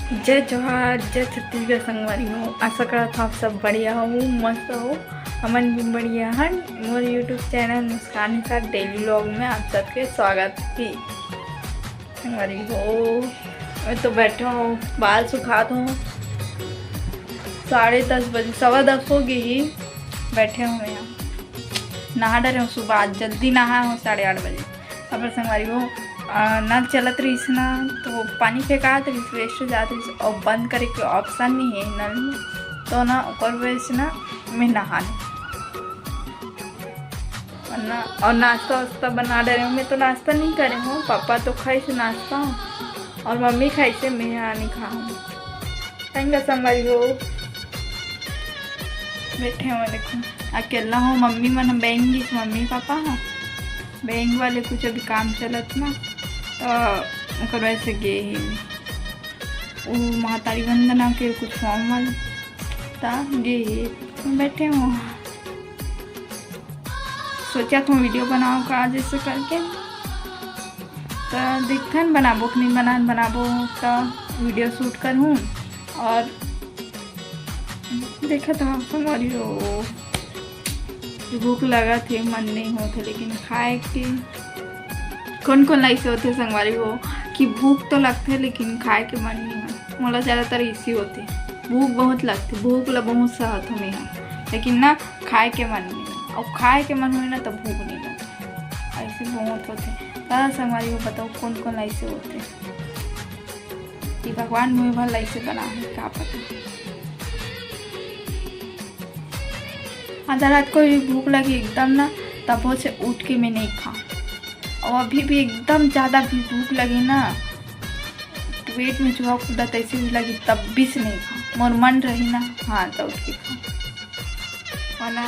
जय जोहार, जय छत्तीसगढ़ संगवारी हो। आशा करत आप सब बढ़िया हो, मस्त हो। हमन भी बढ़िया हन। मोर यूट्यूब चैनल मुस्कान के साथ डेली व्लॉग में आप सबके स्वागत ही। संगवारी हो, मैं तो बैठा हूँ, बाल सुखात हूँ। 10:30 बजे, 10:15 हो गई ही। बैठे हूँ यहाँ, नहा डरे हूँ। सुबह आज जल्दी नहा हूँ 8:30 बजे। अब संगवारी हो नल चलत रहीस ना, तो पानी फेंकात रहीस, वेस्ट हो जात रहीस और बंद करे के ऑप्शन नहीं है नल में, तो ना ओकर वजह से ना मैं नहा ना। और नाश्ता वास्ता बना डरे हूँ। मैं तो नाश्ता नहीं करे हूँ, पापा तो खाई से नाश्ता और मम्मी खाई से, मैं यहाँ नहीं खाऊँ। कहेंगे संगवारी हो, बैठे हुए देखो अकेला हूँ। मम्मी मन बैंक गई, मम्मी पापा बैंक वाले कुछ अभी काम चलत ना, तो वजह से गे ही वो महातारी वंदना के कुछ फॉर्म वाले तो गे ही बैठे हूँ। सोचा तुम वीडियो बनाओ का जैसे करके, तो देखते हैं बनाबो कि नहीं बनाबो तो वीडियो शूट कर हूँ। और देखा था संगवारी हो, भूख लगा थे, मन नहीं होते, लेकिन खाए के कौन ऐसे होते संगवारी हो कि भूख तो लगते है लेकिन खाए के मन नहीं हो। मोला ज़्यादातर इसी होते, भूख बहुत लगती, भूख ला बहुत सहत हूँ यहाँ, लेकिन ना खाए के मन नहीं हो। और खाए के मन हुई ना तो भूख नहीं लगती, ऐसे बहुत होते। संगवारी हो बताओ कौन ऐसे होते कि भगवान मुझे भला ऐसे बना है, क्या पता। आधा रात को भूख लगी एकदम ना, तब से उठ के मैं नहीं खाऊँ। और अभी भी एकदम ज़्यादा भी भूख लगी ना, पेट में चूहा कूदा तैसे भी लगी, तब भी से नहीं खाऊँ। मोर मन रही ना, हाँ तो उठ के खाऊँ, वरना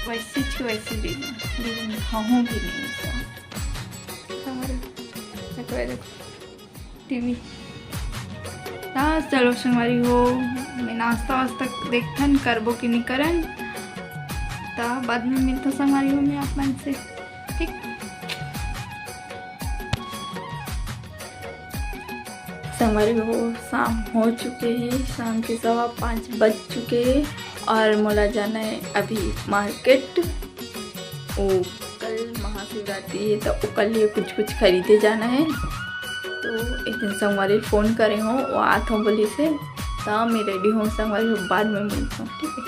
वैसे की वैसे भी नहीं, लेकिन खाऊँ भी नहीं। देखो टीवी हाँ, चलो संगवारी हो, मैं नाश्ता वास्ता देखथन करबो कि नहीं करन, तो बाद में मिलता संगवारी हो मैं आप मन से, ठीक। संगवारी हो, शाम हो चुके हैं, शाम के 5:15 बज चुके हैं और मोला जाना है अभी मार्केट। ओ कल महाशिवरात्रि है, तो कल लिए कुछ खरीदे जाना है। तो एक दिन संगवारी फ़ोन करे हो, वो आत हूँ बोली से, तो मैं रेडी हूँ संगवारी हो, बाद में मिलता हूँ, ठीक है।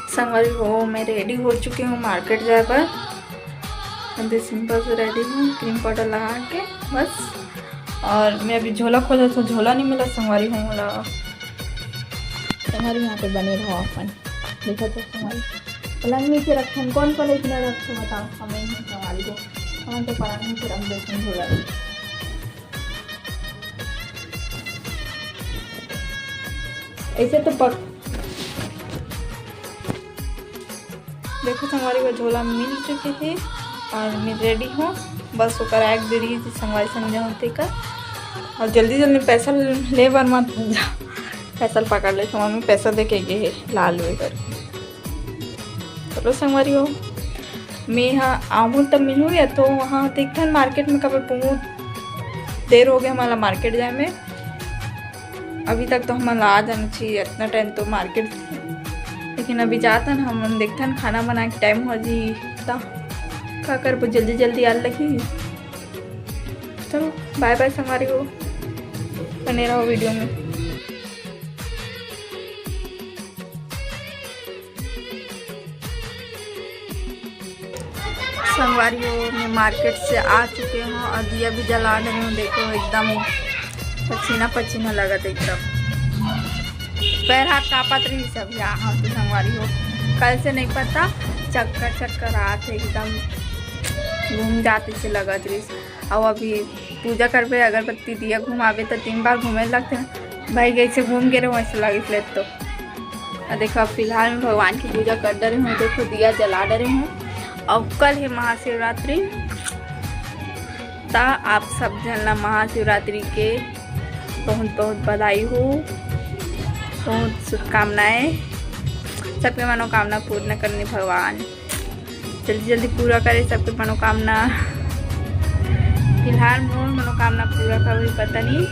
संगवारी हो, मैं रेडी हो चुकी हूँ मार्केट जाए पर। अभी सिंपल से रेडी हूँ, क्रीम पाउडर लगा के बस। और मैं अभी झोला खोजा तो झोला नहीं मिला संगवारी हूँ। मोला संगवारी यहाँ पे बने रहो अपन, देखा तो संगवारी पलंग नीचे रखें, कौन इतना रखो बताओ, हमें ही संगवारी को हम तो पलंग नीचे रख देते हैं झोला। ऐसे तो देखो संगवारी को झोला मिल चुके थे और मैं रेडी हूँ, बस वो कराए दे रही थी संगवारी समझा होते का। और जल्दी पैसा ले बार मत जा, पैसा पकड़ ले, तो मम्मी पैसा दे के गए लाल वे कर। चलो संगवारी हो, मैं यहाँ आऊँ तब मिलूँ, या तो वहाँ देखते हैं मार्केट में। कब बहुत देर हो गया हमारा मार्केट जाए में, अभी तक तो हमारा आ जाना चाहिए, इतना टाइम तो मार्केट, लेकिन अभी जाता ना हम देखते हैं खाना बना के टाइम हो जी, तो क्या कर जल्दी आ लगी। चलो बाय बाय संगवारी हो, बने रहो वीडियो में। संगवारी हो, मैं मार्केट से आ चुके हूँ और दिया भी जला रही हूँ। देखो एकदम पसीना लगा था, एकदम पैर हाथ कांपत रही सब यहाँ। तो संगवारी हो, कल से नहीं पता, चक्कर आते एकदम, घूम जाते से लगत रही। और अभी पूजा करबे, अगरबत्ती दिया घुमावे तो 3 बार घूमे लगते हैं भाई, कैसे घूम के रहे वैसे लगे तो। देखो फिलहाल मैं भगवान की पूजा कर डरे हूँ, देखो दिया जला डरे हूँ। और कल है महाशिवरात्रि, ता आप सब जनला महाशिवरात्रि के बहुत बधाई हो, बहुत शुभकामनाएँ। सबके मनोकामना पूर्ण करने भगवान जल्दी पूरा करे सबके मनोकामना। फिलहाल मोर मनोकामना पूरा का वही पता नहीं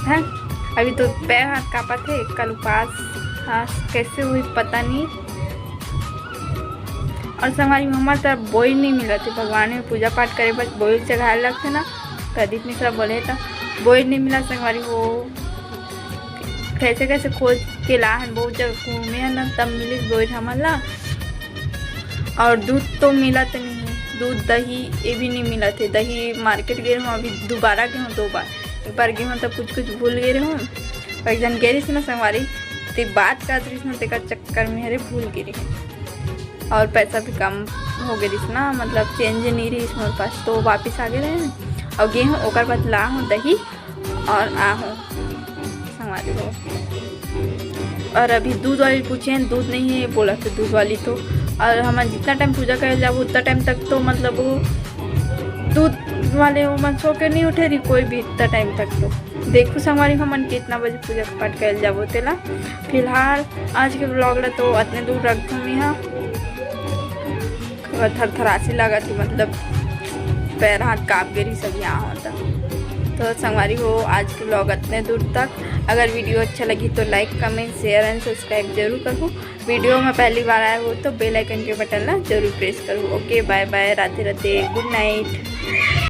है। अभी तो पैर हाथ काँपा थे, कल उपास हाँ कैसे हुई पता नहीं। और संगवारी हमारे तरफ बोई नहीं मिला थे, भगवान में पूजा पाठ करे बस बोई चढ़ाए लगते ना। प्रदीप मिश्रा बोले था बोई नहीं मिला संगवारी, वो कैसे कैसे खोज के ला है, बहुत जगह घूमे है ना तब मिली बोई हमारा। और दूध तो मिला तो नहीं है, दूध दही ये भी नहीं मिला थे। दही मार्केट गए हूँ, अभी दोबारा गए हूँ 2 बार, एक बार गए हूँ तब कुछ भूल गए हूँ। और एक जन गए रही ना संगवारी तो बात कर रही ना तेकर चक्कर में अरे भूल गिरी। और पैसा भी कम हो गई ना, मतलब चेंज नहीं रही मेरे पास, तो वापस आ गए रहे और गए हूँ। ओकर बाद ला हूँ दही और आ हूँ संगवारी हो। और अभी दूध वाली पूछे दूध नहीं है बोला तो दूध वाली तो, और हमारे जितना टाइम पूजा कर जाओ उतना टाइम तक तो मतलब वो दूध वाले वो मन सो के नहीं उठे रही कोई भी इतना टाइम तक। तो देखो संगवारी हमन कितना बजे पूजा पाठ कर जाबो तेला। फिलहाल आज के ब्लॉग ला तो इतने दूर रख दूँ यहाँ, थरथरासी लगा थी, मतलब पैर हाथ काँप गई सब यहाँ होता। तो संगवारी हो आज के ब्लॉग इतने दूर तक। अगर वीडियो अच्छा लगी तो like comment share and subscribe जरूर करो। वीडियो में पहली बार आया हो तो बेल आइकन के बटन ना जरूर प्रेस करो। Okay bye bye, Radhe Radhe, good night.